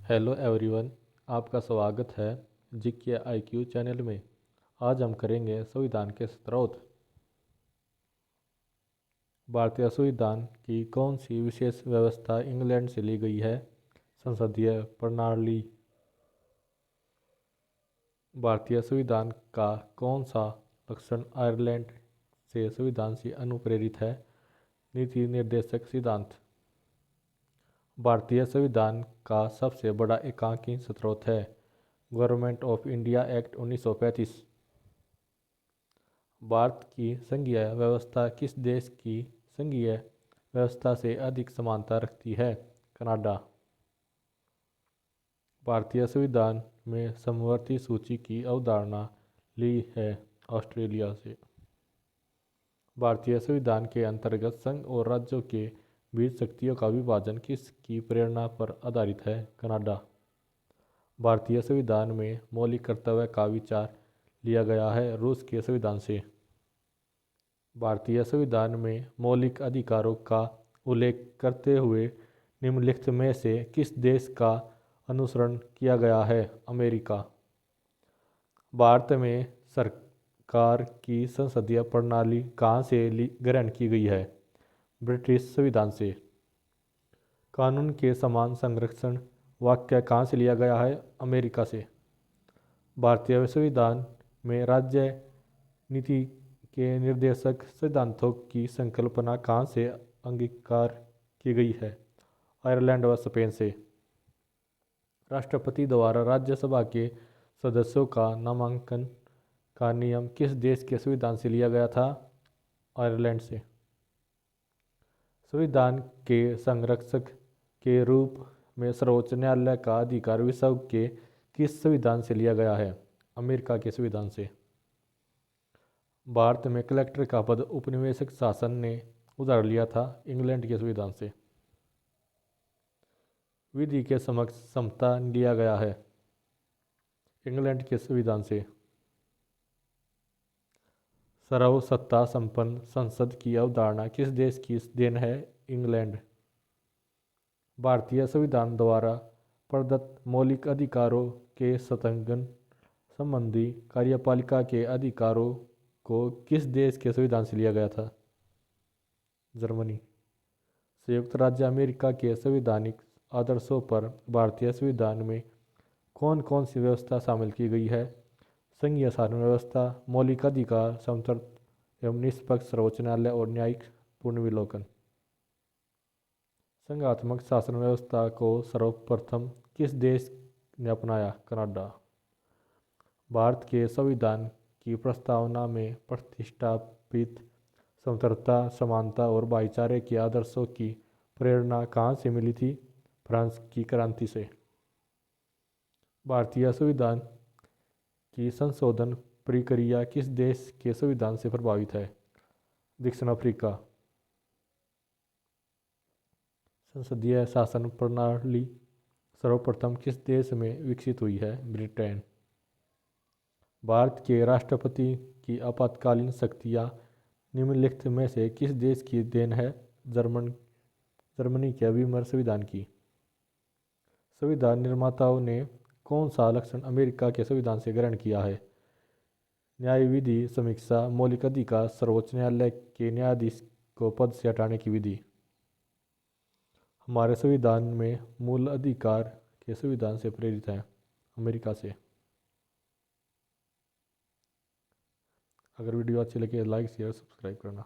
Hello everyone, आपका स्वागत है जीके आईक्यू चैनल में। आज हम करेंगे संविधान के स्रोत। भारतीय संविधान की कौन सी विशेष व्यवस्था इंग्लैंड से ली गई है? संसदीय प्रणाली। भारतीय संविधान का कौन सा लक्षण आयरलैंड से संविधान से अनुप्रेरित है? नीति निर्देशक सिद्धांत। भारतीय संविधान का सबसे बड़ा एकांकी स्रोत है government of India act 1935। Bharat की संघीय व्यवस्था किस देश की संघीय व्यवस्था से अधिक समानता रखती है? कनाडा। भारतीय संविधान में समवर्ती सूची की अवधारणा ली है ऑस्ट्रेलिया से। भारतीय संविधान के अंतर्गत संघ और राज्यों के बीच शक्तियों का विभाजन किसकी प्रेरणा पर आधारित है? कनाडा। भारतीय संविधान में मौलिक कर्तव्य का विचार लिया गया है रूस के संविधान से। भारतीय संविधान में मौलिक अधिकारों का उल्लेख करते हुए निम्नलिखित में से किस देश का अनुसरण किया गया है? अमेरिका। भारत में सरकार की संसदीय प्रणाली कहाँ से ग्रहण की गई है? ब्रिटिश संविधान से। कानून के समान संरक्षण वाक्य कहाँ से लिया गया है? अमेरिका से। भारतीय संविधान में राज्य नीति के निर्देशक सिद्धांतों की संकल्पना कहाँ से अंगीकार की गई है? आयरलैंड व स्पेन से। राष्ट्रपति द्वारा राज्यसभा के सदस्यों का नामांकन का नियम किस देश के संविधान से लिया गया था? आयरलैंड से। संविधान के संरक्षक के रूप में सर्वोच्च न्यायालय का अधिकार विश्व के किस संविधान से लिया गया है? अमेरिका के संविधान से। भारत में कलेक्टर का पद उपनिवेशिक शासन ने उधार लिया था इंग्लैंड के संविधान से। विधि के समक्ष समता लिया गया है इंग्लैंड के संविधान से। सर्वसत्ता संपन्न संसद की अवधारणा किस देश की देन है? इंग्लैंड। भारतीय संविधान द्वारा प्रदत्त मौलिक अधिकारों के संस्थगन संबंधी कार्यपालिका के अधिकारों को किस देश के संविधान से लिया गया था? जर्मनी। संयुक्त राज्य अमेरिका के संवैधानिक आदर्शों पर भारतीय संविधान में कौन कौन सी व्यवस्था शामिल की गई है? संघीय शासन व्यवस्था, मौलिक अधिकार, स्वतंत्र एवं निष्पक्ष सर्वोच्च न्यायालय और न्यायिक पुनर्विलोकन। संघात्मक शासन व्यवस्था को सर्वप्रथम किस देश ने अपनाया? कनाडा। भारत के संविधान की प्रस्तावना में प्रतिष्ठापित स्वतंत्रता, समानता और भाईचारे के आदर्शों की प्रेरणा कहाँ से मिली थी? फ्रांस की क्रांति से। भारतीय संविधान की संशोधन प्रक्रिया किस देश के संविधान से प्रभावित है? दक्षिण अफ्रीका। संसदीय शासन प्रणाली सर्वप्रथम किस देश में विकसित हुई है? ब्रिटेन। भारत के राष्ट्रपति की आपातकालीन शक्तियाँ निम्नलिखित में से किस देश की देन है? जर्मनी के अभिमर संविधान की। संविधान निर्माताओं ने कौन सा लक्षण अमेरिका के संविधान से ग्रहण किया है? न्याय विधि समीक्षा, मौलिक अधिकार, सर्वोच्च न्यायालय के न्यायाधीश को पद से हटाने की विधि। हमारे संविधान में मूल अधिकार के संविधान से प्रेरित है अमेरिका से। अगर वीडियो अच्छी लगे लाइक शेयर सब्सक्राइब करना।